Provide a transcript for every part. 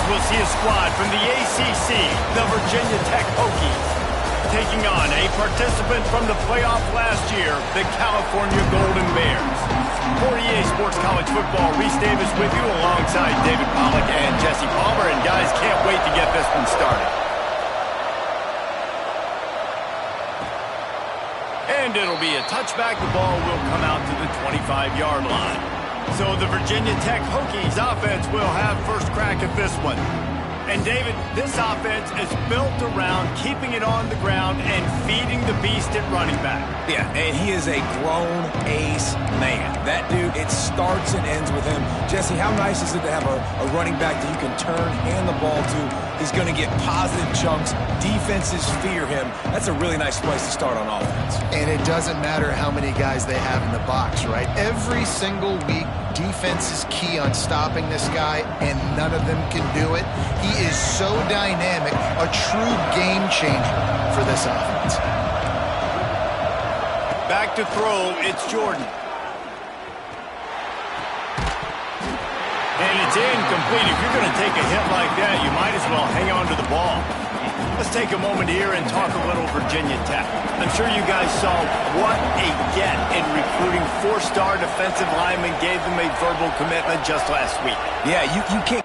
we'll see a squad from the ACC, the Virginia Tech Hokies, taking on a participant from the playoff last year, the California Golden Bears. For EA Sports College Football, Reese Davis with you alongside David Pollack and Jesse Palmer. And guys, can't wait to get this one started. And it'll be a touchback. The ball will come out to the 25-yard line. So the Virginia Tech Hokies offense will have first crack at this one. And David, this offense is built around keeping it on the ground and feeding the beast at running back. Yeah, and he is a grown ace man. That dude, it starts and ends with him. Jesse, how nice is it to have a running back that you can turn, hand the ball to? He's going to get positive chunks. Defenses fear him. That's a really nice place to start on offense. And it doesn't matter how many guys they have in the box, right? Every single week, defense is key on stopping this guy, and none of them can do it. He is so dynamic, a true game changer for this offense. Back to throw, it's Jordan. And it's incomplete. If you're going to take a hit like that, you might as well hang on to the ball. Let's take a moment here and talk a little Virginia Tech. I'm sure you guys saw what a get in recruiting. Four-star defensive lineman gave them a verbal commitment just last week. Yeah, you can't.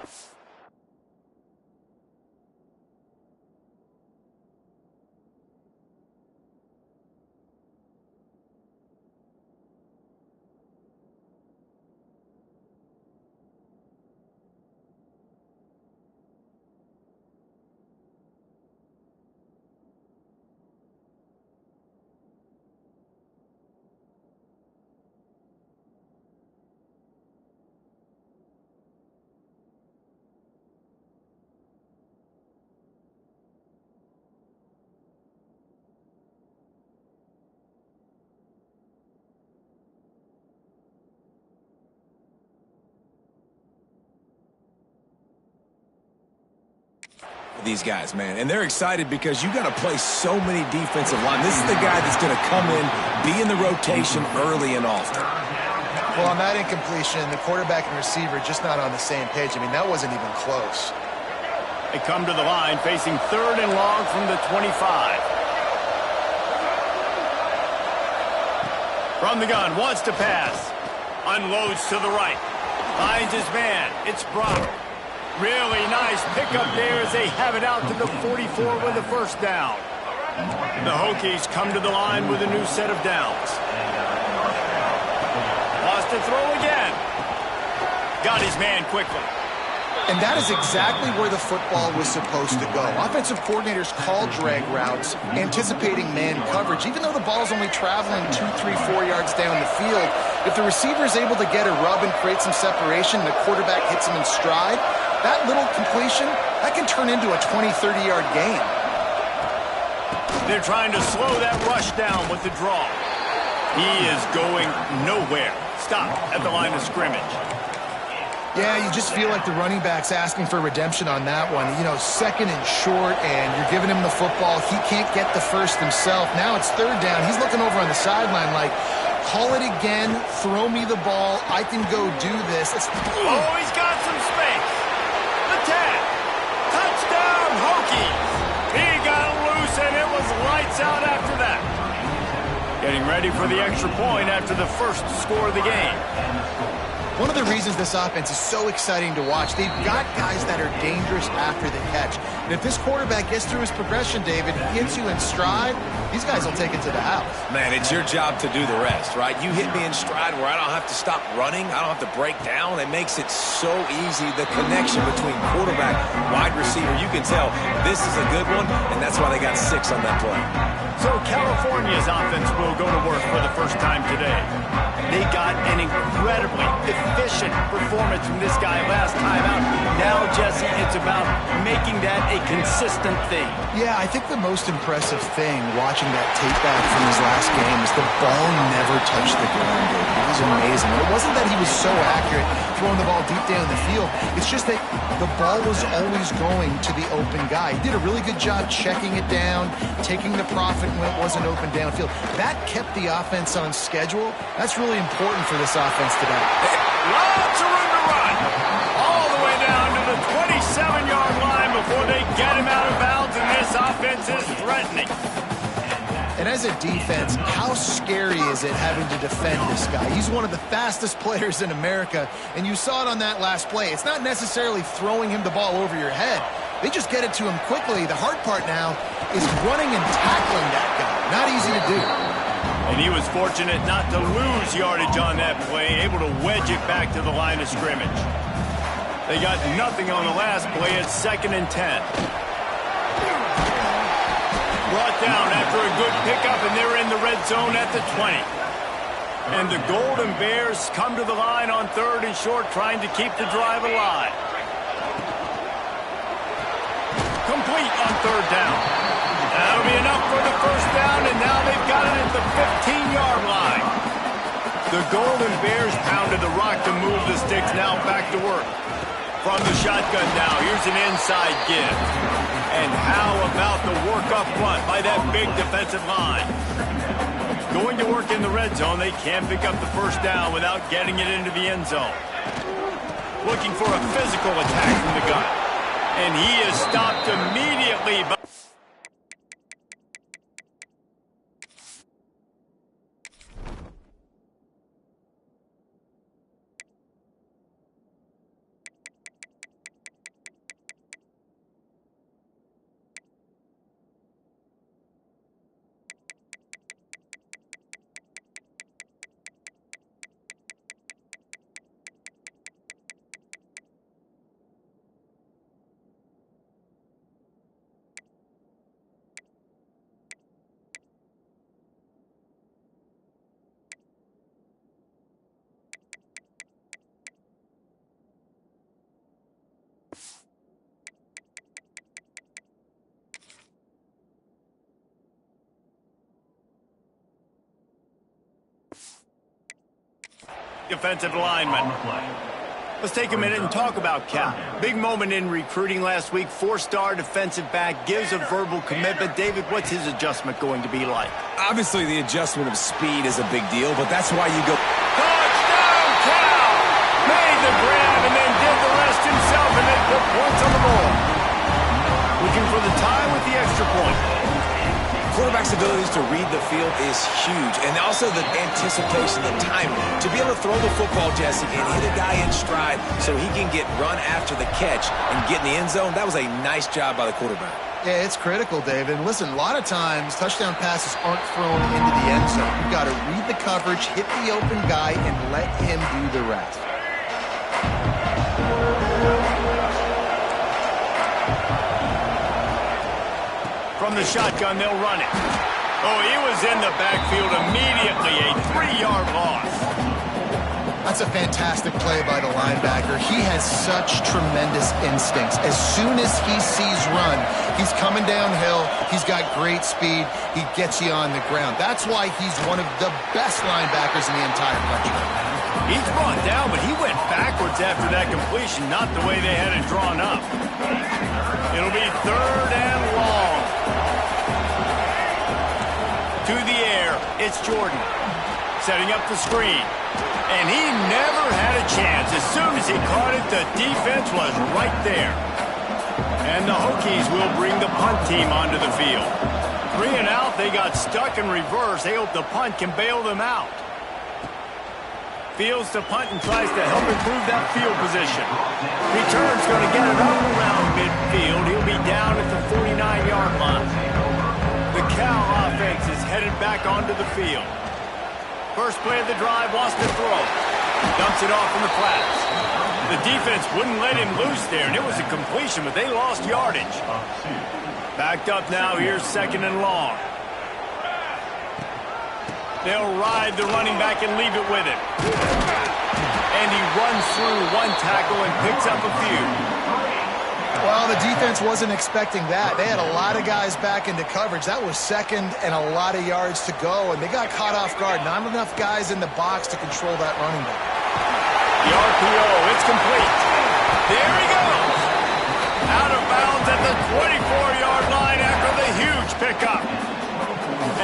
These guys, man, and they're excited because you got to play so many defensive line. This is the guy that's going to come in, be in the rotation early and often. Well, on that incompletion, the quarterback and receiver just not on the same page. I mean, that wasn't even close. They come to the line facing third and long from the 25. From the gun, wants to pass. Unloads to the right. Finds his man. It's Brock. Really nice pickup there as they have it out to the 44 with the first down. The Hokies come to the line with a new set of downs. Wants to throw again. Got his man quickly. And that is exactly where the football was supposed to go. Offensive coordinators call drag routes, anticipating man coverage. Even though the ball's only traveling 2, 3, 4 yards down the field, if the receiver is able to get a rub and create some separation, the quarterback hits him in stride, that little completion, that can turn into a 20, 30-yard gain. They're trying to slow that rush down with the draw. He is going nowhere. Stop at the line of scrimmage. Yeah, you just feel like the running back's asking for redemption on that one. You know, second and short, and you're giving him the football. He can't get the first himself. Now it's third down. He's looking over on the sideline like, call it again, throw me the ball, I can go do this. Oh, he's got some space. Attack. Touchdown, Hokies. He got loose, and it was lights out after that. Getting ready for the extra point after the first score of the game. One of the reasons this offense is so exciting to watch, they've got guys that are dangerous after the catch. And if this quarterback gets through his progression, David, he hits you in stride, these guys will take it to the house. Man, it's your job to do the rest, right? You hit me in stride where I don't have to stop running. I don't have to break down. It makes it so easy. The connection between quarterback, wide receiver, you can tell this is a good one, and that's why they got 6 on that play. So California's offense will go to work for the first time today. They got an incredibly efficient performance from this guy last time out. Now, Jesse, it's about making that a consistent thing. Yeah, I think the most impressive thing watching that tape back from his last game is the ball never touched the ground, David. It was amazing. And it wasn't that he was so accurate throwing the ball deep down the field. It's just that the ball was always going to the open guy. He did a really good job checking it down, taking the profit when it wasn't open downfield. That kept the offense on schedule. That's really important for this offense today. Lots of room to run. All the way down to the 27-yard as a defense, how scary is it having to defend this guy? He's one of the fastest players in America, and you saw it on that last play. It's not necessarily throwing him the ball over your head. They just get it to him quickly. The hard part now is running and tackling that guy. Not easy to do. And he was fortunate not to lose yardage on that play, able to wedge it back to the line of scrimmage. They got nothing on the last play. It's 2nd and 10. Brought down after a good pickup, and they're in the red zone at the 20. And the Golden Bears come to the line on 3rd and short, trying to keep the drive alive. Complete on 3rd down. That'll be enough for the 1st down, and now they've got it at the 15-yard line. The Golden Bears pounded the rock to move the sticks, now back to work. From the shotgun now, here's an inside give. And how about the work up front by that big defensive line? Going to work in the red zone, they can't pick up the 1st down without getting it into the end zone. Looking for a physical attack from the gun. And he is stopped immediately by... defensive lineman. Let's take a minute and talk about Cal. Big moment in recruiting last week. 4-star defensive back, gives a verbal commitment. David, what's his adjustment going to be like? Obviously, the adjustment of speed is a big deal, but that's why you go... Touchdown, Cal! Made the grab and then did the rest himself, and they put points on the board. Looking for the tie with the extra point. Quarterback's abilities to read the field is huge, and also the anticipation, the timing. To be able to throw the football, Jesse, and hit a guy in stride so he can get run after the catch and get in the end zone, that was a nice job by the quarterback. Yeah, it's critical, David. And listen, a lot of times, touchdown passes aren't thrown into the end zone. You've got to read the coverage, hit the open guy, and let him do the rest. From the shotgun, they'll run it. Oh, he was in the backfield immediately. A 3-yard loss. That's a fantastic play by the linebacker. He has such tremendous instincts. As soon as he sees run, he's coming downhill. He's got great speed. He gets you on the ground. That's why he's one of the best linebackers in the entire country. He's brought down, but he went backwards after that completion, not the way they had it drawn up. It'll be 3rd and long. To the air, it's Jordan. Setting up the screen. And he never had a chance. As soon as he caught it, the defense was right there. And the Hokies will bring the punt team onto the field. 3 and out, they got stuck in reverse. They hope the punt can bail them out. Fields to punt and tries to help improve that field position. Return's going to get it up around midfield. He'll be down at the 49-yard line. The Cal offense is headed back onto the field. First play of the drive, wants to throw. Dumps it off in the flats. The defense wouldn't let him loose there, and it was a completion, but they lost yardage. Backed up now, here's 2nd and long. They'll ride the running back and leave it with him. And he runs through 1 tackle and picks up a few. Well, the defense wasn't expecting that. They had a lot of guys back into coverage. That was 2nd and a lot of yards to go, and they got caught off guard. Not enough guys in the box to control that running back. The RPO, it's complete. There he goes. Out of bounds at the 24-yard line after the huge pickup.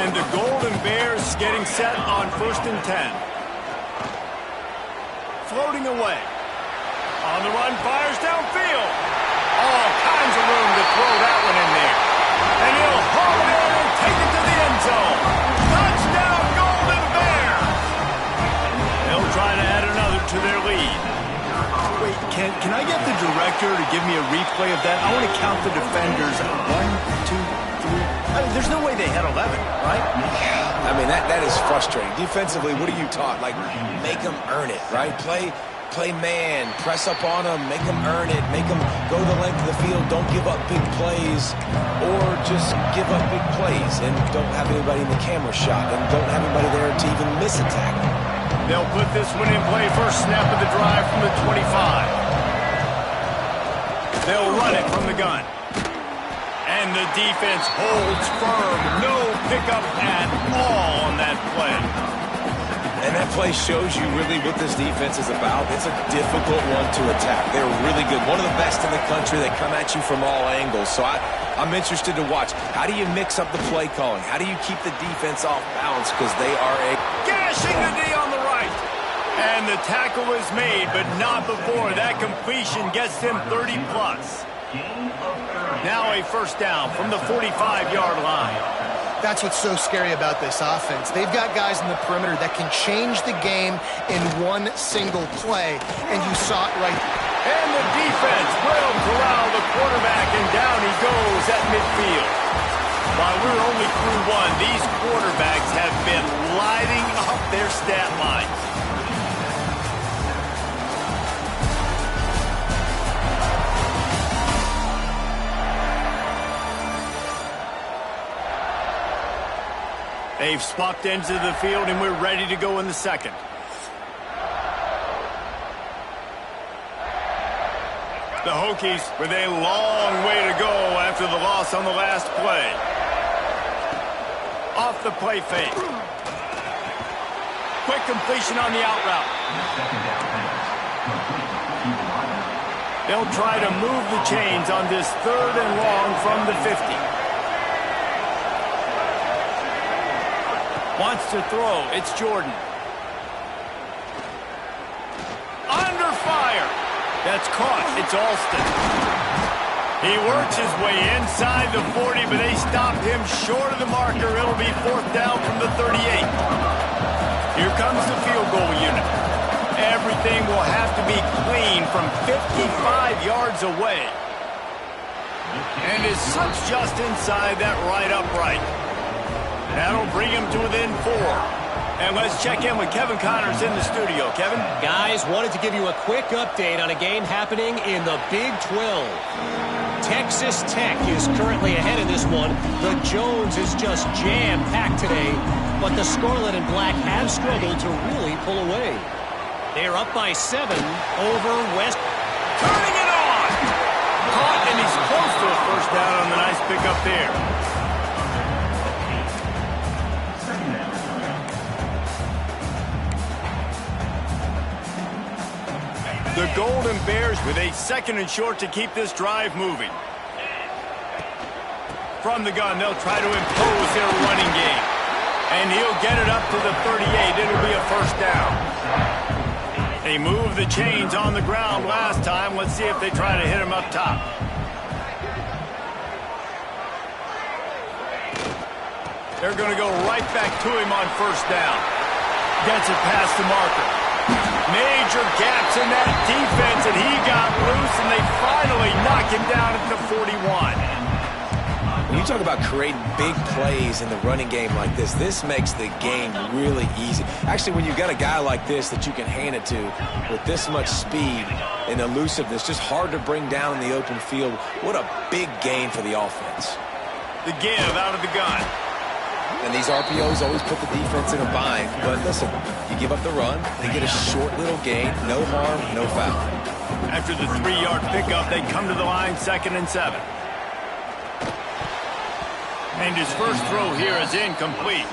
And the Golden Bears getting set on 1st and 10. Floating away. On the run, fires downfield. All kinds of room to throw that one in there. And he'll haul it in and take it to the end zone. Can I get the director to give me a replay of that? I want to count the defenders. 1, 2, 3. I mean, there's no way they had 11, right? I mean, that is frustrating. Defensively, what are you taught? Like, make them earn it, right? Play man, press up on them, make them earn it, make them go the length of the field, don't give up big plays, or just give up big plays and don't have anybody in the camera shot and don't have anybody there to even miss a tackle. They'll put this one in play. First snap of the drive from the 25. They'll run it from the gun. And the defense holds firm. No pickup at all on that play. And that play shows you really what this defense is about. It's a difficult one to attack. They're really good. One of the best in the country. They come at you from all angles. So I'm interested to watch. How do you mix up the play calling? How do you keep the defense off balance? Because they are gashing the D on the right. And the tackle is made, but not before. That completion gets them 30-plus. Now a first down from the 45-yard line. That's what's so scary about this offense. They've got guys in the perimeter that can change the game in one single play, and you saw it right. And the defense will corral the quarterback, and down he goes at midfield. While we're only through one, these quarterbacks have been lighting up their stat lines. They've swapped ends of the field, and we're ready to go in the second. The Hokies with a long way to go after the loss on the last play. Off the play fake. Quick completion on the out route. They'll try to move the chains on this 3rd and long from the 50. Wants to throw. It's Jordan. Under fire. That's caught. It's Alston. He works his way inside the 40, but they stop him short of the marker. It'll be 4th down from the 38. Here comes the field goal unit. Everything will have to be clean from 55 yards away. And is such just inside that right upright. That'll bring him to within 4. And let's check in with Kevin Connors in the studio. Kevin? Guys, wanted to give you a quick update on a game happening in the Big 12. Texas Tech is currently ahead in this one. The Jones is just jam-packed today, but the Scarlet and Black have struggled to really pull away. They're up by 7 over West. Turning it on! Caught, and he's close to a first down on the nice pickup there. The Golden Bears with a 2nd and short to keep this drive moving. From the gun, they'll try to impose their running game. And he'll get it up to the 38. It'll be a first down. They moved the chains on the ground last time. Let's see if they try to hit him up top. They're going to go right back to him on first down. Gets it past the marker. Major gaps in that defense, and he got loose, and they finally knock him down at the 41. When you talk about creating big plays in the running game like this makes the game really easy. Actually, when you've got a guy like this that you can hand it to with this much speed and elusiveness, just hard to bring down in the open field, what a big gain for the offense. The give out of the gun. And these RPOs always put the defense in a bind. But listen, you give up the run, they get a short little gain, no harm, no foul. After the 3-yard pickup, they come to the line 2nd and 7. And his first throw here is incomplete.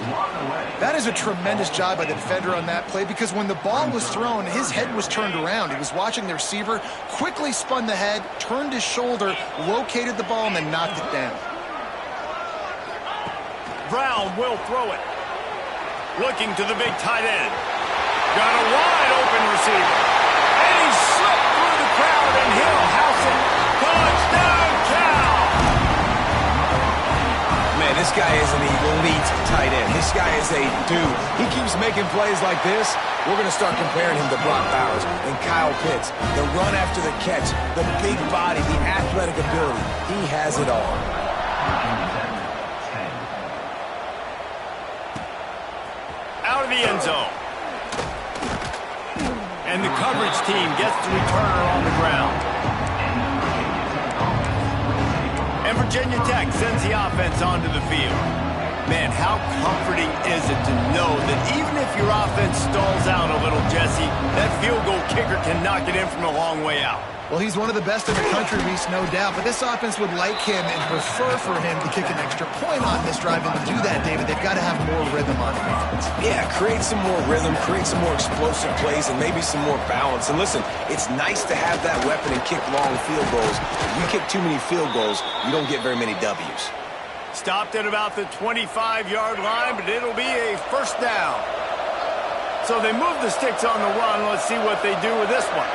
That is a tremendous job by the defender on that play, because when the ball was thrown, his head was turned around. He was watching the receiver, quickly spun the head, turned his shoulder, located the ball, and then knocked it down. Brown will throw it. Looking to the big tight end. Got a wide open receiver. And he slipped through the crowd, and he'll house it. Touchdown, Cal! Man, this guy is an elite tight end. This guy is a dude. He keeps making plays like this. We're going to start comparing him to Brock Bowers and Kyle Pitts. The run after the catch, the big body, the athletic ability. He has it all. Out of the end zone. And the coverage team gets the returner on the ground. And Virginia Tech sends the offense onto the field. Man, how comforting is it to know that even if your offense stalls out a little, Jesse, that field goal kicker can knock it in from a long way out. Well, he's one of the best in the country, Reese, no doubt. But this offense would like him and prefer for him to kick an extra point on this drive. And to do that, David, they've got to have more rhythm on offense. Yeah, create some more rhythm, create some more explosive plays, and maybe some more balance. And listen, it's nice to have that weapon and kick long field goals. If you kick too many field goals, you don't get very many W's. Stopped at about the 25-yard line, but it'll be a first down. So they move the sticks on the run. Let's see what they do with this one.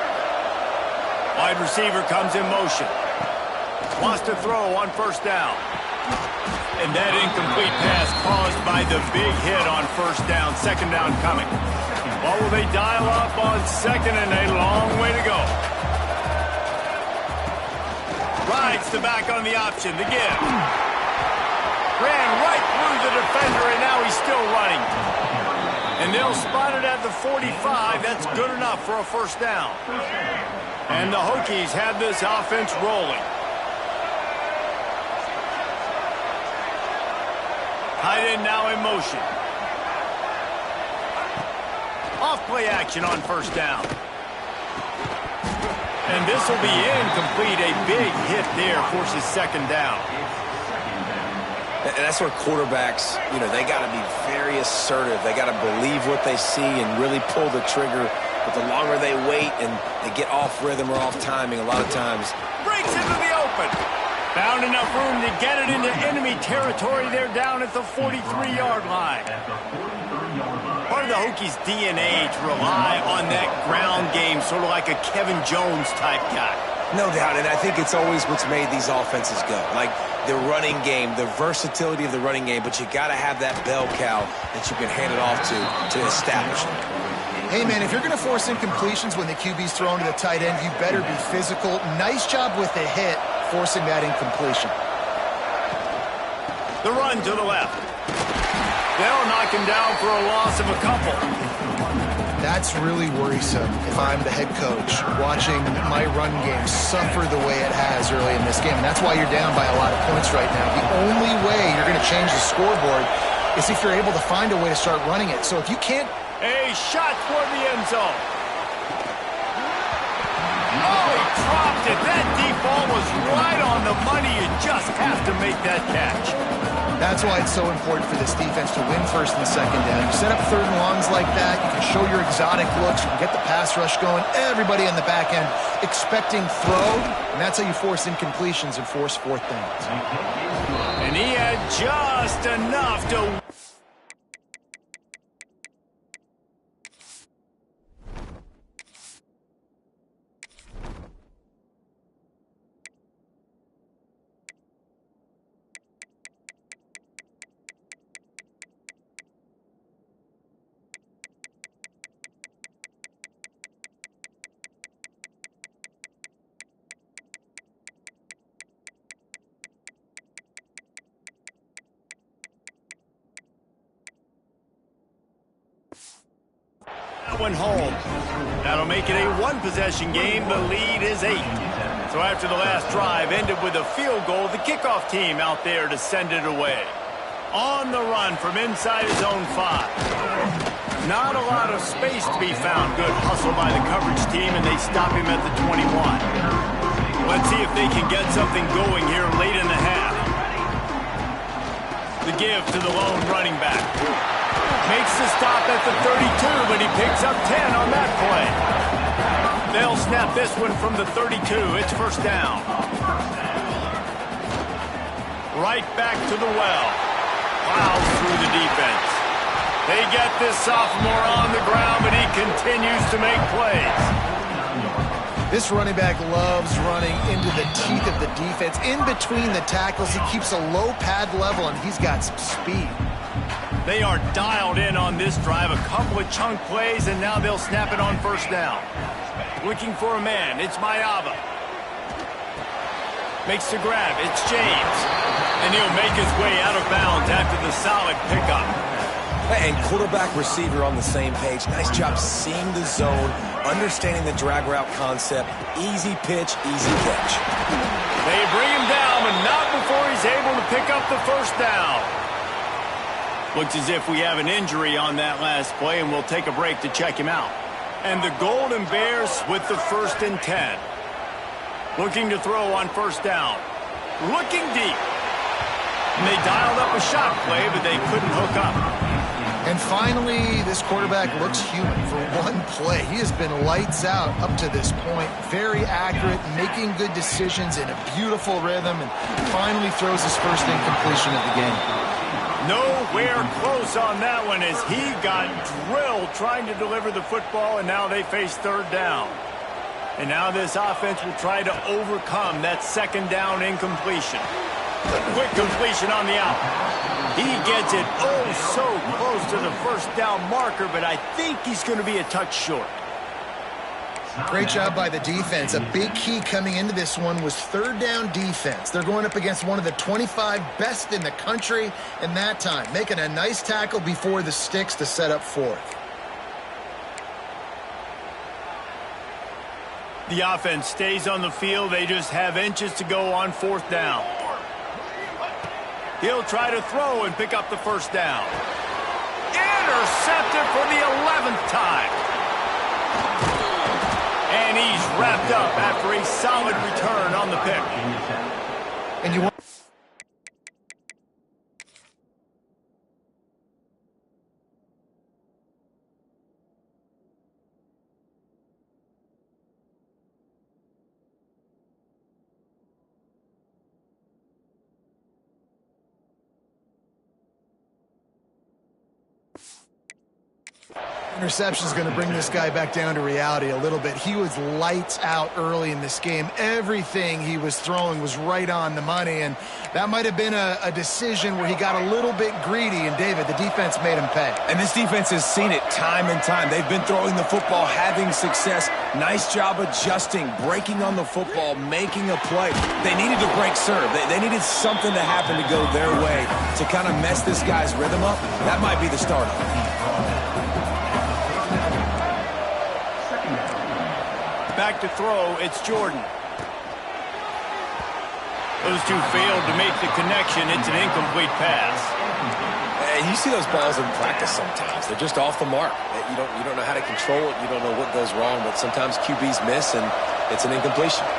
Wide receiver comes in motion. Wants to throw on first down. And that incomplete pass caused by the big hit on first down. Second down coming. What will they dial up on second, and a long way to go. Rides the back on the option. The give. Ran right through the defender, and now he's still running. And they'll spot it at the 45. That's good enough for a first down. And the Hokies have this offense rolling. Tight end now in motion. Off play action on first down. And this will be incomplete. A big hit there forces second down. And that's where quarterbacks, they got to be very assertive. They got to believe what they see and really pull the trigger. But the longer they wait and they get off rhythm or off timing, a lot of times. Breaks into the open. Found enough room to get it into enemy territory. They're down at the 43-yard line. Part of the Hokies' DNA to rely on that ground game, sort of like a Kevin Jones type guy. No doubt, and I think it's always what's made these offenses go. Like the running game, the versatility of the running game, but you got to have that bell cow that you can hand it off to establish it. Hey, man, if you're going to force incompletions when the QB's thrown to the tight end, you better be physical. Nice job with the hit, forcing that incompletion. The run to the left. They'll knock him down for a loss of a couple. That's really worrisome if I'm the head coach, watching my run game suffer the way it has early in this game. And that's why you're down by a lot of points right now. The only way you're going to change the scoreboard is if you're able to find a way to start running it. So if you can't... A shot toward the end zone. Oh, he dropped it. That deep ball was right on the money. You just have to make that catch. That's why it's so important for this defense to win first and second down. You set up third and longs like that, you can show your exotic looks, you can get the pass rush going, everybody on the back end expecting throw, and that's how you force incompletions and force fourth downs. And he had just enough to... one home. That'll make it a one-possession game. The lead is 8. So after the last drive ended with a field goal, the kickoff team out there to send it away. On the run from inside his own 5. Not a lot of space to be found. Good hustle by the coverage team, and they stop him at the 21. Let's see if they can get something going here late in the half. The give to the lone running back. Makes the stop at the 32, but he picks up 10 on that play. They'll snap this one from the 32. It's first down. Right back to the well. Plows through the defense. They get this sophomore on the ground, but he continues to make plays. This running back loves running into the teeth of the defense. In between the tackles, he keeps a low pad level, and he's got some speed. They are dialed in on this drive. A couple of chunk plays, and now they'll snap it on first down. Looking for a man. It's Mayava. Makes the grab. It's James. And he'll make his way out of bounds after the solid pickup. And quarterback receiver on the same page. Nice job seeing the zone, understanding the drag route concept. Easy pitch, easy catch. They bring him down, but not before he's able to pick up the first down. Looks as if we have an injury on that last play, and we'll take a break to check him out. And the Golden Bears with the 1st and 10. Looking to throw on first down. Looking deep. And they dialed up a shot play, but they couldn't hook up. And finally, this quarterback looks human for one play. He has been lights out up to this point. Very accurate, making good decisions in a beautiful rhythm, and finally throws his first incompletion of the game. Nowhere close on that one as he got drilled trying to deliver the football, and now they face 3rd down. And now this offense will try to overcome that 2nd down incompletion. Quick completion on the out. He gets it so close to the first down marker, but I think he's going to be a touch short. Great job by the defense. A big key coming into this one was 3rd down defense. They're going up against one of the 25 best in the country in that time, making a nice tackle before the sticks to set up 4th. The offense stays on the field. They just have inches to go on 4th down. He'll try to throw and pick up the first down. Intercepted for the 11th time. And he's wrapped up after a solid return on the pick. And you want interception is going to bring this guy back down to reality a little bit. He was lights out early in this game. Everything he was throwing was right on the money, and that might have been a decision where he got a little bit greedy, and David, the defense made him pay. And this defense has seen it time and time. They've been throwing the football, having success. Nice job adjusting, breaking on the football, making a play. They needed to break serve. They needed something to happen to go their way to kind of mess this guy's rhythm up. That might be the start of it. Back to throw, it's Jordan. Those two failed to make the connection. It's an incomplete pass. And you see those balls in practice sometimes. They're just off the mark. You don't know how to control it. You don't know what goes wrong, but sometimes QBs miss, and it's an incompletion.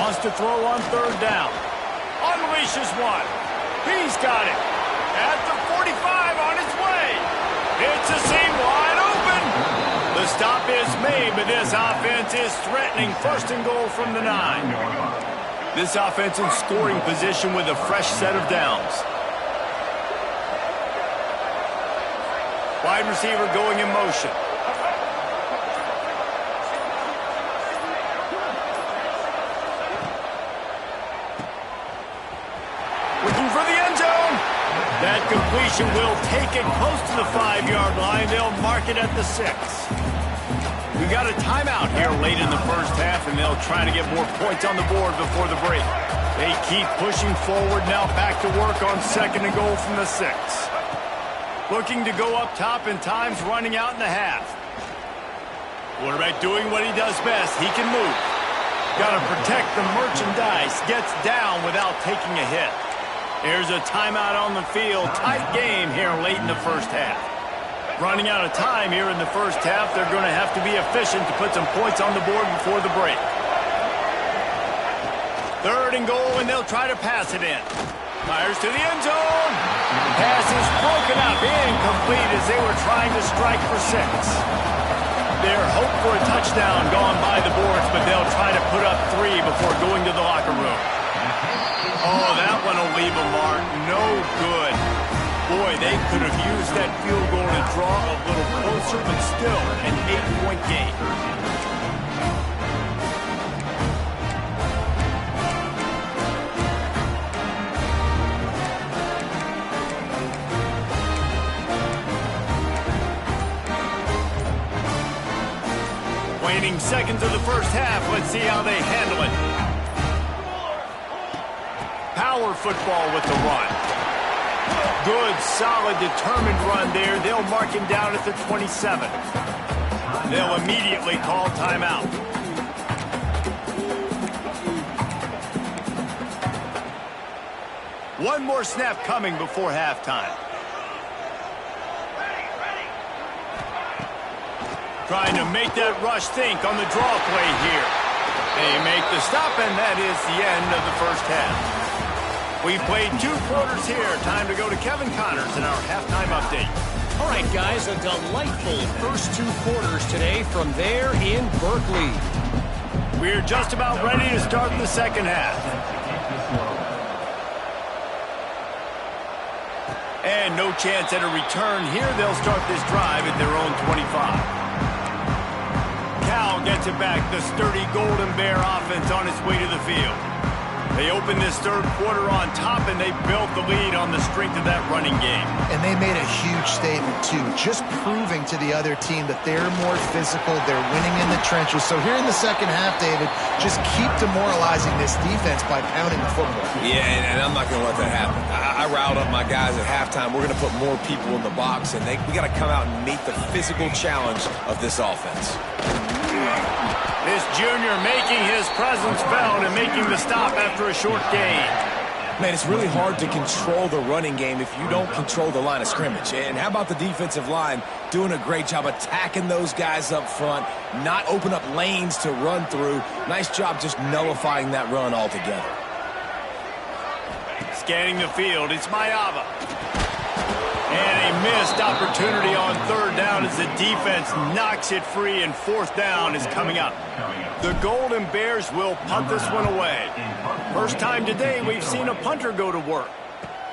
Wants to throw on 3rd down. Unleashes one. He's got it. At the 45 on its way. It's a seam wide open. The stop is made, but this offense is threatening 1st and goal from the 9. This offense in scoring position with a fresh set of downs. Wide receiver going in motion. Looking for the end zone. That completion will take it close to the 5-yard line. They'll mark it at the 6. We got a timeout here late in the first half, and they'll try to get more points on the board before the break. They keep pushing forward, now back to work on 2nd and goal from the 6. Looking to go up top, and time's running out in the half. Quarterback doing what he does best. He can move. Got to protect the merchandise. Gets down without taking a hit. There's a timeout on the field. Tight game here late in the first half. Running out of time here in the first half. They're going to have to be efficient to put some points on the board before the break. 3rd and goal, and they'll try to pass it in. Fires to the end zone. Pass is broken up. Incomplete as they were trying to strike for 6. Their hope for a touchdown gone by the boards, but they'll try to put up 3 before going to the locker room. Oh, that one will leave a mark. No good. Boy, they could have used that field goal to draw a little closer, but still an 8-point game. Waning seconds of the first half. Let's see how they handle it. Power football with the run. Good, solid, determined run there. They'll mark him down at the 27. They'll immediately call timeout. One more snap coming before halftime. Trying to make that rush think on the draw play here. They make the stop, and that is the end of the first half. We played 2 quarters here. Time to go to Kevin Connors in our halftime update. All right, guys, a delightful first 2 quarters today from there in Berkeley. We're just about ready to start the second half. And no chance at a return here. They'll start this drive at their own 25. Cal gets it back. The sturdy Golden Bear offense on its way to the field. They opened this third quarter on top, and they built the lead on the strength of that running game. And they made a huge statement, too, just proving to the other team that they're more physical, they're winning in the trenches. So here in the second half, David, just keep demoralizing this defense by pounding the football. Yeah, and I'm not going to let that happen. I riled up my guys at halftime. We're going to put more people in the box, and we got to come out and meet the physical challenge of this offense. This junior making his presence felt and making the stop after a short gain. Man, it's really hard to control the running game if you don't control the line of scrimmage. And how about the defensive line doing a great job attacking those guys up front, not open up lanes to run through. Nice job just nullifying that run altogether. Scanning the field, it's Mayava. And a missed opportunity on third down as the defense knocks it free, and fourth down is coming up. The Golden Bears will punt this one away. First time today we've seen a punter go to work.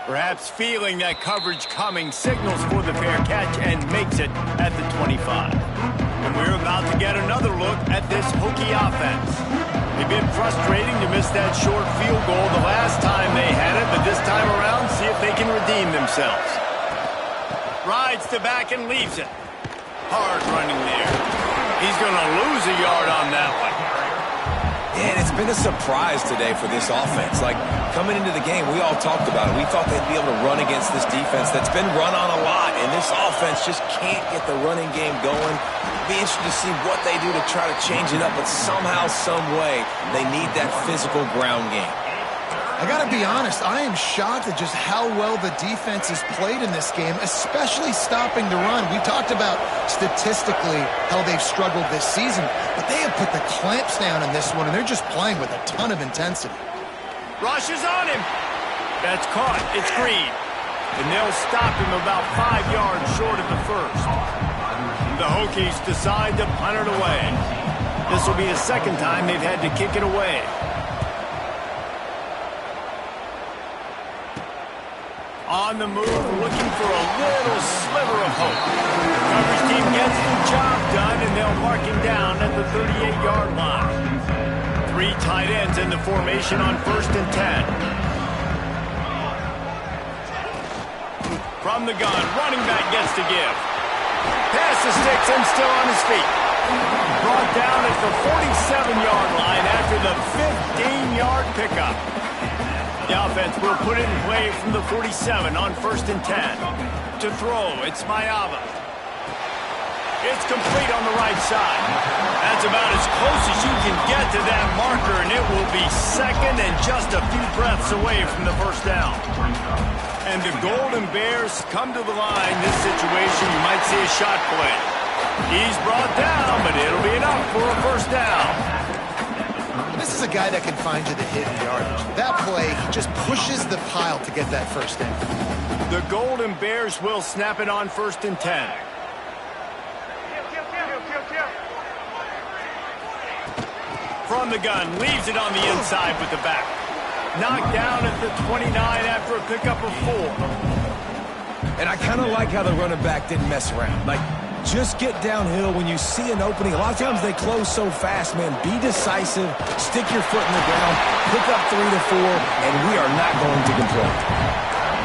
Perhaps feeling that coverage coming, signals for the fair catch and makes it at the 25. And we're about to get another look at this Hokie offense. They've been frustrating to miss that short field goal the last time they had it, but this time around, see if they can redeem themselves. Rides to back and leaves it. Hard running there. He's going to lose a yard on that one. And it's been a surprise today for this offense. Like, coming into the game, we all talked about it. We thought they'd be able to run against this defense that's been run on a lot, and this offense just can't get the running game going. It'll be interesting to see what they do to try to change it up, but somehow, some way, they need that physical ground game. I got to be honest, I am shocked at just how well the defense has played in this game, especially stopping the run. We talked about statistically how they've struggled this season, but they have put the clamps down in this one, and they're just playing with a ton of intensity. Rush is on him. That's caught. It's Green. And they'll stop him about 5 yards short of the first. The Hokies decide to punt it away. This will be the second time they've had to kick it away. On the move, looking for a little sliver of hope. The coverage team gets the job done, and they'll mark him down at the 38-yard line. 3 tight ends in the formation on 1st and 10. From the gun, running back gets to give. Pass the sticks and still on his feet. Brought down at the 47-yard line after the 15-yard pickup. The offense will put it in play from the 47 on 1st and 10. To throw, it's Mayava. It's complete on the right side. That's about as close as you can get to that marker, and it will be second and just a few breaths away from the first down. And the Golden Bears come to the line. This situation, you might see a shot play. He's brought down, but it'll be enough for a first down. This is a guy that can find you the hidden yardage. That play, he just pushes the pile to get that first down. The Golden Bears will snap it on 1st and 10. From the gun, leaves it on the inside with the back. Knocked down at the 29 after a pickup of 4. And I kind of like how the running back didn't mess around. Like, just get downhill when you see an opening. A lot of times they close so fast, man. Be decisive, stick your foot in the ground, pick up 3 to 4, and we are not going to complain.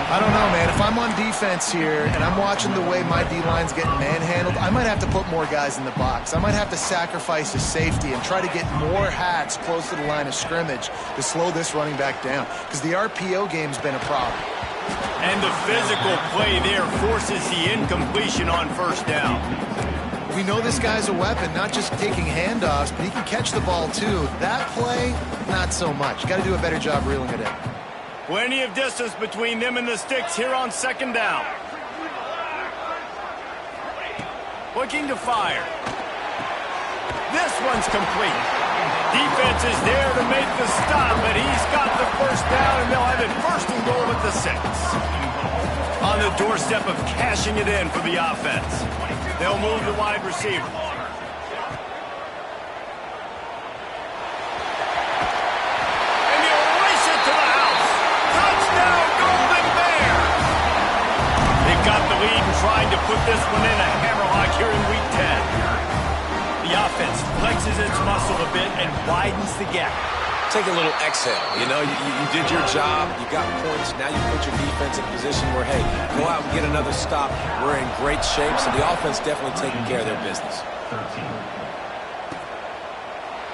I don't know, man. If I'm on defense here and I'm watching the way my D-line's getting manhandled, I might have to put more guys in the box. I might have to sacrifice a safety and try to get more hats close to the line of scrimmage to slow this running back down, because the RPO game's been a problem. And the physical play there forces the incompletion on first down. We know this guy's a weapon, not just taking handoffs, but he can catch the ball too. That play, not so much. Got to do a better job reeling it in. Plenty of distance between them and the sticks here on second down. Looking to fire. This one's complete. Defense is there to make the stop, but he's got the first down, and they'll have it first and goal at the 6. On the doorstep of cashing it in for the offense. They'll move the wide receiver. And he'll race it to the house. Touchdown, Golden Bear! They've got the lead and trying to put this one in a hammerlock here in Week 10. The offense flexes its muscle a bit and widens the gap. Take a little exhale. You know, you did your job. You got points. Now you put your defense in a position where, hey, go out and get another stop. We're in great shape, so the offense definitely taking care of their business.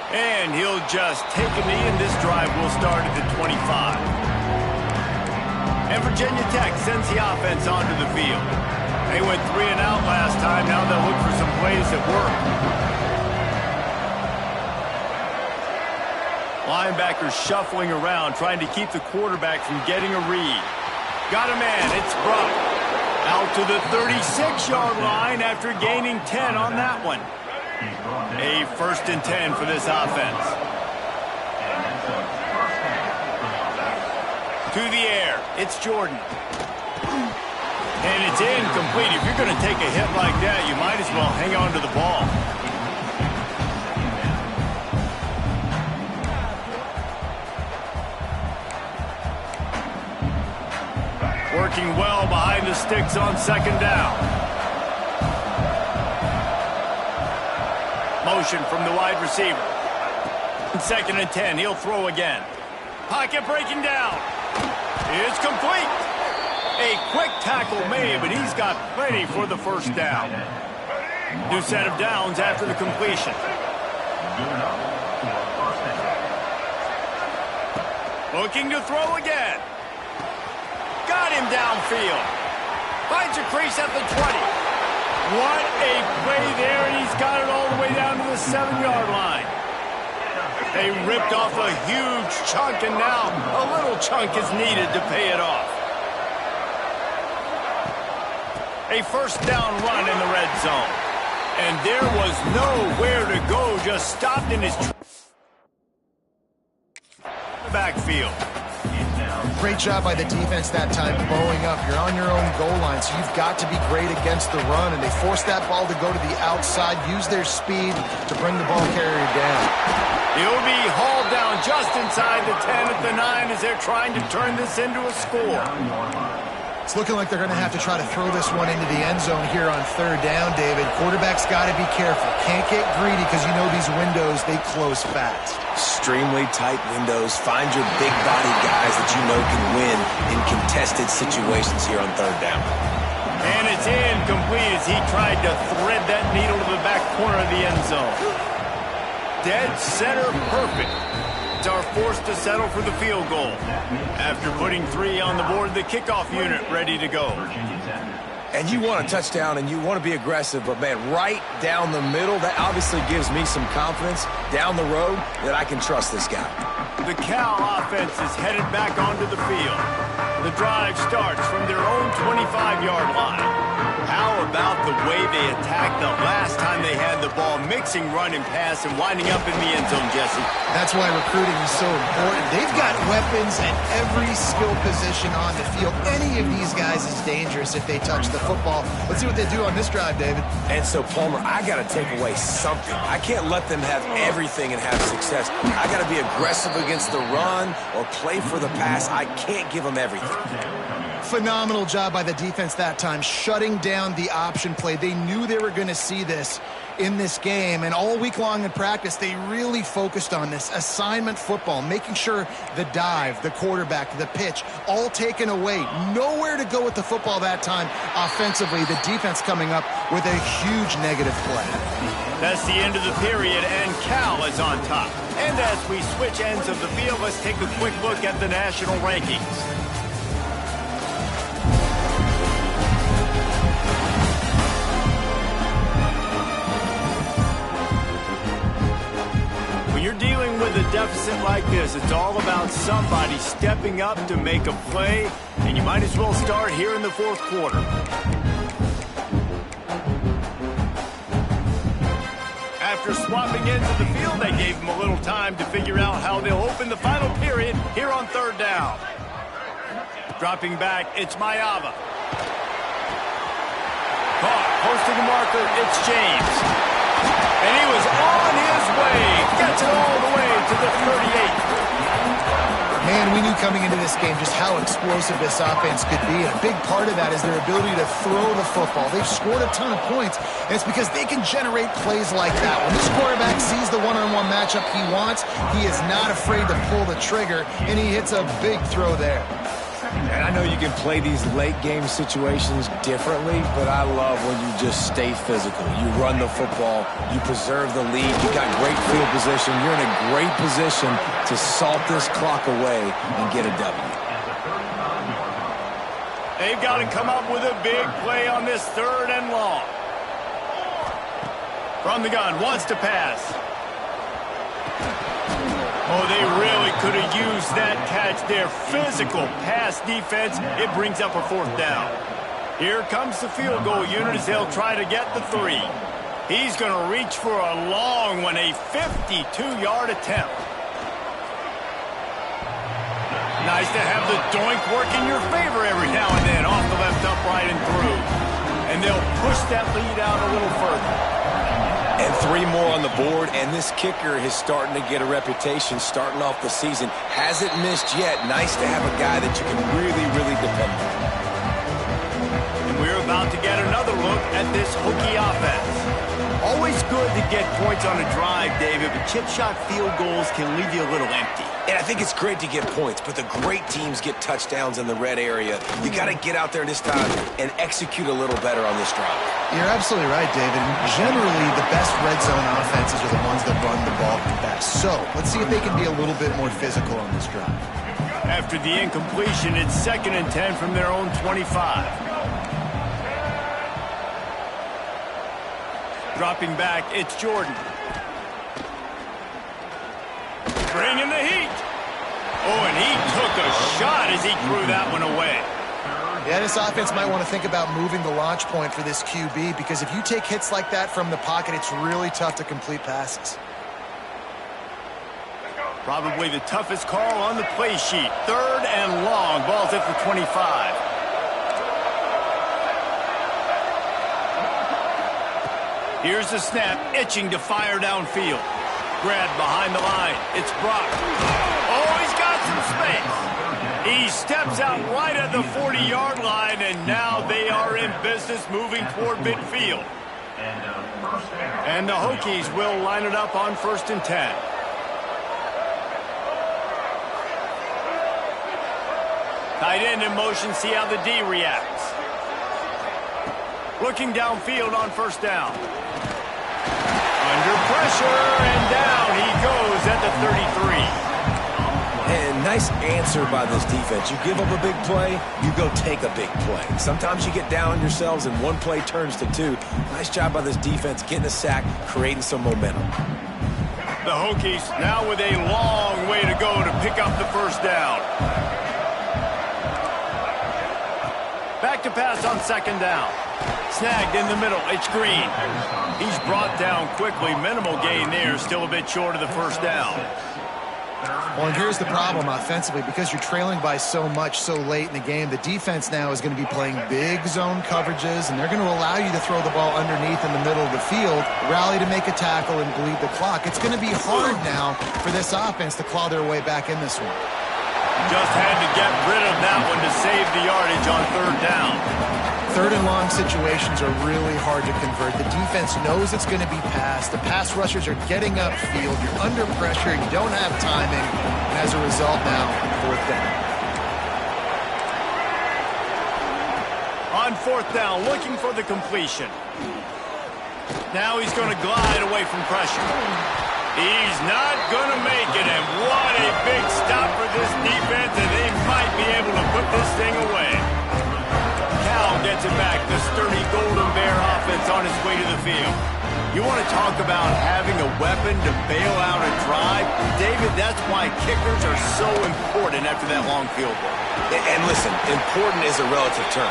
And he'll just take a knee, and this drive will start at the 25. And Virginia Tech sends the offense onto the field. They went 3 and out last time. Now they'll look for some plays that work. Linebackers shuffling around, trying to keep the quarterback from getting a read. Got a man, it's Brock. Out to the 36-yard line after gaining 10 on that one. A 1st and 10 for this offense. To the air, it's Jordan. And it's incomplete. If you're going to take a hit like that, you might as well hang on to the ball. Working well behind the sticks on second down. Motion from the wide receiver. 2nd and 10, he'll throw again. Pocket breaking down. It's complete. A quick tackle made, but he's got plenty for the first down. New set of downs after the completion. Looking to throw again. Got him downfield. Finds a crease at the 20. What a play there, and he's got it all the way down to the 7-yard line. They ripped off a huge chunk, and now a little chunk is needed to pay it off. A first down run in the red zone. And there was nowhere to go, just stopped in his backfield. Great job by the defense that time, bowing up. You're on your own goal line, so you've got to be great against the run, and they forced that ball to go to the outside, use their speed to bring the ball carrier down. He'll be hauled down just inside the 10 at the 9 as they're trying to turn this into a score. It's looking like they're going to have to try to throw this one into the end zone here on 3rd down, David. Quarterback's got to be careful. Can't get greedy because you know these windows, they close fast. Extremely tight windows. Find your big-bodied guys that you know can win in contested situations here on 3rd down. And it's incomplete as he tried to thread that needle to the back corner of the end zone. Dead center perfect. Are forced to settle for the field goal. After putting 3 on the board, the kickoff unit ready to go. And you want a touchdown and you want to be aggressive, but man, right down the middle, that obviously gives me some confidence down the road that I can trust this guy. The Cal offense is headed back onto the field. The drive starts from their own 25-yard line. How about the way they attacked the last time they had the ball, mixing run and pass and winding up in the end zone, Jesse? That's why recruiting is so important. They've got weapons at every skill position on the field. Any of these guys is dangerous if they touch the football. Let's see what they do on this drive, David. And so, Palmer, I got to take away something. I can't let them have everything and have success. I got to be aggressive against the run or play for the pass. I can't give them everything. Phenomenal job by the defense that time, shutting down the option play. They knew they were going to see this in this game, and all week long in practice, they really focused on this assignment football, making sure the dive, the quarterback, the pitch, all taken away. Nowhere to go with the football that time offensively. The defense coming up with a huge negative play. That's the end of the period, and Cal is on top. And as we switch ends of the field, let's take a quick look at the national rankings. When you're dealing with a deficit like this, it's all about somebody stepping up to make a play, and you might as well start here in the fourth quarter. After swapping into the field, they gave him a little time to figure out how they'll open the final period here on third down. Dropping back, it's Mayava. Caught, posting the marker, it's James. And he was on his way, gets it all the way to the 38. Man, we knew coming into this game just how explosive this offense could be, and a big part of that is their ability to throw the football. They've scored a ton of points, and it's because they can generate plays like that. When this quarterback sees the one-on-one matchup he wants, he is not afraid to pull the trigger, and he hits a big throw there. And I know you can play these late-game situations differently, but I love when you just stay physical. You run the football, you preserve the lead, you got great field position, you're in a great position to salt this clock away and get a W. They've got to come up with a big play on this third and long. From the gun, wants to pass. Oh, they really could have used that catch there. Physical pass defense. It brings up a fourth down. Here comes the field goal unit as they'll try to get the 3. He's going to reach for a long one, a 52-yard attempt. Nice to have the doink work in your favor every now and then, off the left upright and through. And they'll push that lead out a little further. And 3 more on the board, and this kicker is starting to get a reputation starting off the season. Hasn't missed yet. Nice to have a guy that you can really, really depend on. And we're about to get another look at this Hokie offense. Always good to get points on a drive, David, but chip shot field goals can leave you a little empty. And I think it's great to get points, but the great teams get touchdowns in the red area. You got to get out there this time and execute a little better on this drive. You're absolutely right, David. Generally, the best red zone offenses are the ones that run the ball the best. So let's see if they can be a little bit more physical on this drive. After the incompletion, it's 2nd and 10 from their own 25. Dropping back, it's Jordan. Bringing the heat. Oh, and he took a shot as he threw that one away. Yeah, this offense might want to think about moving the launch point for this QB, because if you take hits like that from the pocket, it's really tough to complete passes. Probably the toughest call on the play sheet. 3rd and long. Ball's at the 25. Here's the snap, itching to fire downfield. Grabbed behind the line. It's Brock. Oh, he's got some space. He steps out right at the 40-yard line, and now they are in business moving toward midfield. And the Hokies will line it up on 1st and 10. Tight end in motion, see how the D reacts. Looking downfield on 1st down. Under pressure, and down he goes at the 33. And nice answer by this defense. You give up a big play, you go take a big play. Sometimes you get down on yourselves and one play turns to 2. Nice job by this defense getting a sack, creating some momentum. The Hokies now with a long way to go to pick up the 1st down. Back to pass on 2nd down. Snagged in the middle, it's Green. He's brought down quickly. Minimal gain there, still a bit short of the 1st down. Well, and here's the problem offensively. Because you're trailing by so much so late in the game, the defense now is going to be playing big zone coverages, and they're going to allow you to throw the ball underneath in the middle of the field, rally to make a tackle, and bleed the clock. It's going to be hard now for this offense to claw their way back in this one. Just had to get rid of that one to save the yardage on third down. Third and long situations are really hard to convert. The defense knows it's going to be passed. The pass rushers are getting upfield. You're under pressure. You don't have timing. And as a result now, fourth down. On fourth down, looking for the completion. Now he's going to glide away from pressure. He's not going to make it, and what a big stop for this defense, and they might be able to put this thing away. Cal gets it back. The sturdy Golden Bear offense on its way to the field. You want to talk about having a weapon to bail out a drive? David, that's why kickers are so important after that long field goal. And listen, important is a relative term.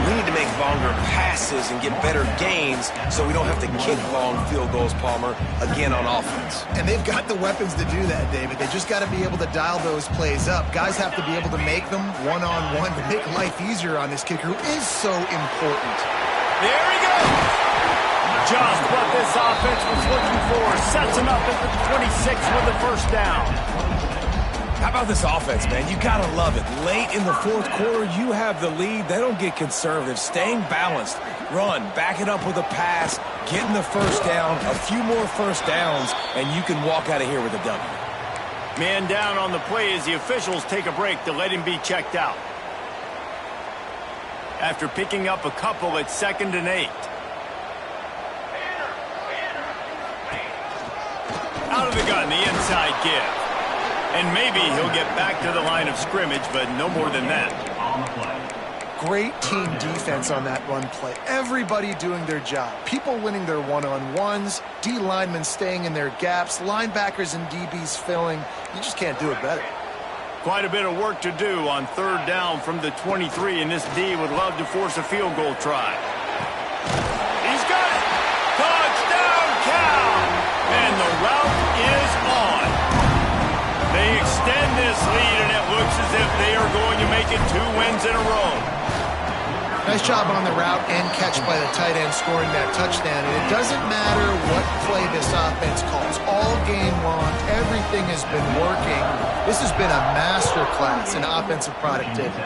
We need to make longer passes and get better gains so we don't have to kick long field goals, Palmer, again on offense. And they've got the weapons to do that, David. They just got to be able to dial those plays up. Guys have to be able to make them one-on-one to make life easier on this kicker, who is so important. There he goes. Just what this offense was looking for. Sets him up at the 26 with the first down. How about this offense, man? You got to love it. Late in the fourth quarter, you have the lead. They don't get conservative. Staying balanced. Run, back it up with a pass, getting the first down, a few more first downs, and you can walk out of here with a W. Man down on the play as the officials take a break to let him be checked out. After picking up a couple at 2nd and 8. Out of the gun, the inside give. And maybe he'll get back to the line of scrimmage, but no more than that. Great team defense on that run play. Everybody doing their job. People winning their one-on-ones, D linemen staying in their gaps, linebackers and DBs filling. You just can't do it better. Quite a bit of work to do on third down from the 23, and this D would love to force a field goal try. He's got it! Touchdown, Cal! And the route is on. They extend this lead, and it looks as if they are going to make it 2 wins in a row. Nice job on the route and catch by the tight end scoring that touchdown. And it doesn't matter what play this offense calls. All game long, everything has been working. This has been a masterclass in offensive productivity.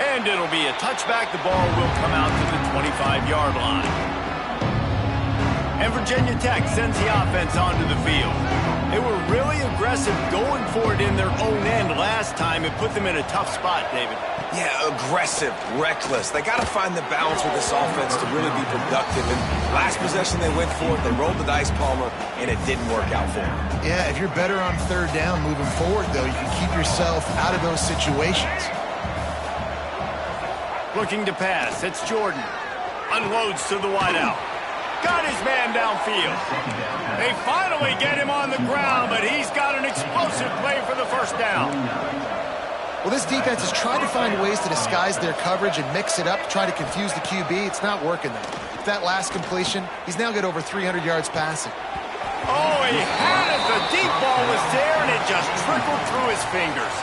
And it'll be a touchback. The ball will come out to the 25-yard line. And Virginia Tech sends the offense onto the field. They were really aggressive going for it in their own end last time. It put them in a tough spot, David. Yeah, aggressive, reckless. They got to find the balance with this offense to really be productive. And last possession they went for it, they rolled the dice, Palmer, and it didn't work out for them. Yeah, if you're better on third down moving forward, though, you can keep yourself out of those situations. Looking to pass, it's Jordan. Unloads to the wideout. Got his man downfield. They finally get him on the ground, but he's got an explosive play for the first down. Well, this defense has tried to find ways to disguise their coverage and mix it up to try to confuse the QB. It's not working, though. With that last completion, he's now got over 300 yards passing. Oh, he had it. The deep ball was there, and it just trickled through his fingers.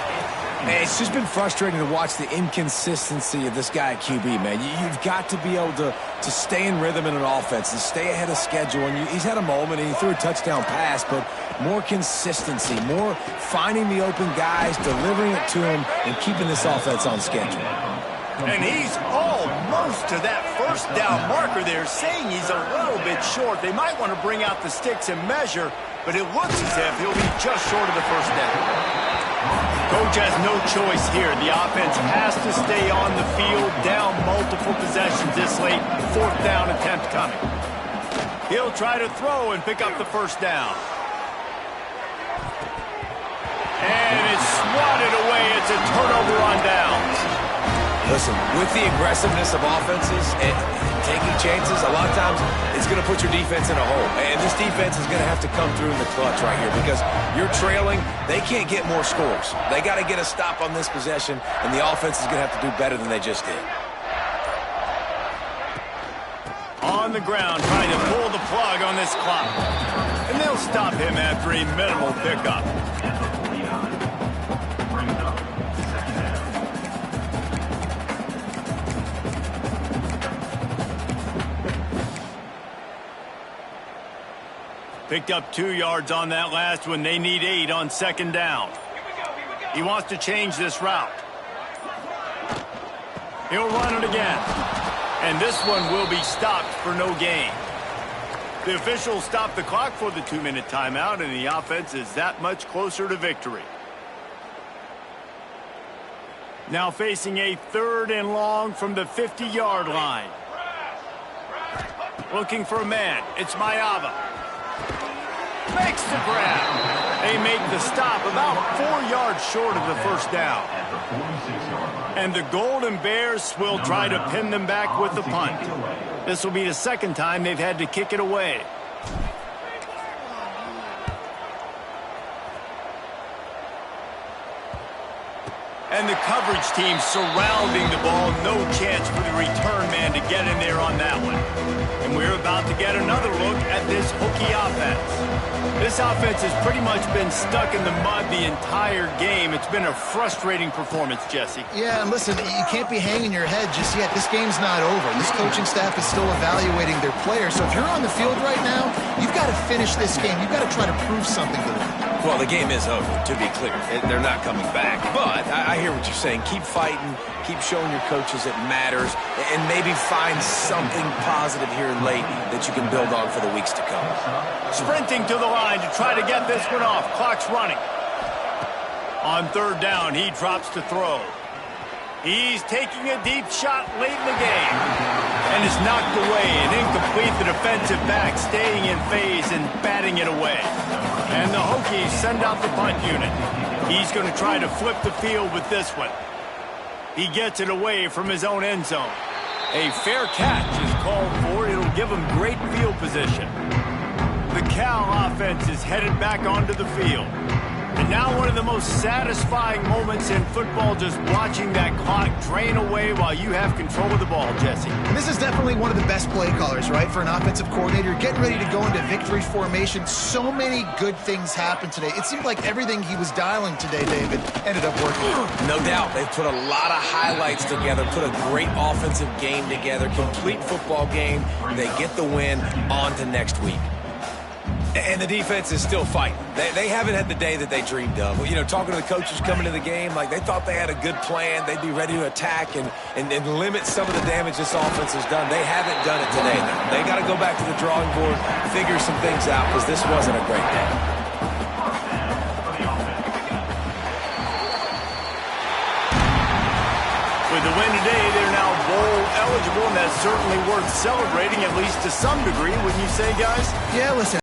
Man, it's just been frustrating to watch the inconsistency of this guy at QB, man. You've got to be able to stay in rhythm in an offense and stay ahead of schedule. And he's had a moment, and he threw a touchdown pass, but more consistency, more finding the open guys, delivering it to him, and keeping this offense on schedule. And he's almost to that first down marker there, saying he's a little bit short. They might want to bring out the sticks and measure, but it looks as if he'll be just short of the first down. Coach has no choice here. The offense has to stay on the field, down multiple possessions this late. Fourth down attempt coming. He'll try to throw and pick up the first down. And it's swatted away. It's a turnover on downs. Listen, with the aggressiveness of offenses and taking chances, a lot of times it's going to put your defense in a hole. And this defense is going to have to come through in the clutch right here because you're trailing. They can't get more scores. They got to get a stop on this possession, and the offense is going to have to do better than they just did. On the ground, trying to pull the plug on this clock. And they'll stop him after a minimal pickup. Picked up 2 yards on that last one. They need 8 on second down. He wants to change this route. He'll run it again. And this one will be stopped for no gain. The officials stopped the clock for the 2-minute timeout, and the offense is that much closer to victory. Now facing a 3rd and long from the 50-yard line. Looking for a man. It's Mayava. Makes the grab. They make the stop about 4 yards short of the first down. And the Golden Bears will try to pin them back with the punt. This will be the 2nd time they've had to kick it away. And the coverage team surrounding the ball. No chance for the return man to get in there on that one. And we're about to get another look at this Hokie offense. This offense has pretty much been stuck in the mud the entire game. It's been a frustrating performance, Jesse. Yeah, and listen, you can't be hanging your head just yet. This game's not over. This coaching staff is still evaluating their players. So if you're on the field right now, you've got to finish this game. You've got to try to prove something to them. Well, the game is over, to be clear. They're not coming back. But I hear what you're saying. Keep fighting. Keep showing your coaches it matters. And maybe find something positive here late that you can build on for the weeks to come. Sprinting to the line to try to get this one off. Clock's running. On 3rd down, he drops to throw. He's taking a deep shot late in the game. And is knocked away and incomplete. The defensive back staying in phase and batting it away. And the Hokies send out the punt unit. He's going to try to flip the field with this one. He gets it away from his own end zone. A fair catch is called for. It'll give him great field position. The Cal offense is headed back onto the field. And now one of the most satisfying moments in football, just watching that clock drain away while you have control of the ball, Jesse. And this is definitely one of the best play callers, right, for an offensive coordinator. Getting ready to go into victory formation. So many good things happened today. It seemed like everything he was dialing today, David, ended up working. No doubt. They've put a lot of highlights together, put a great offensive game together, complete football game. They get the win. On to next week. And the defense is still fighting. They haven't had the day that they dreamed of. You know, talking to the coaches coming to the game, like they thought they had a good plan. They'd be ready to attack and limit some of the damage this offense has done. They haven't done it today. They got to go back to the drawing board, figure some things out, because this wasn't a great day. With the win today, they're now bowl eligible, and that's certainly worth celebrating, at least to some degree, wouldn't you say, guys? Yeah, listen.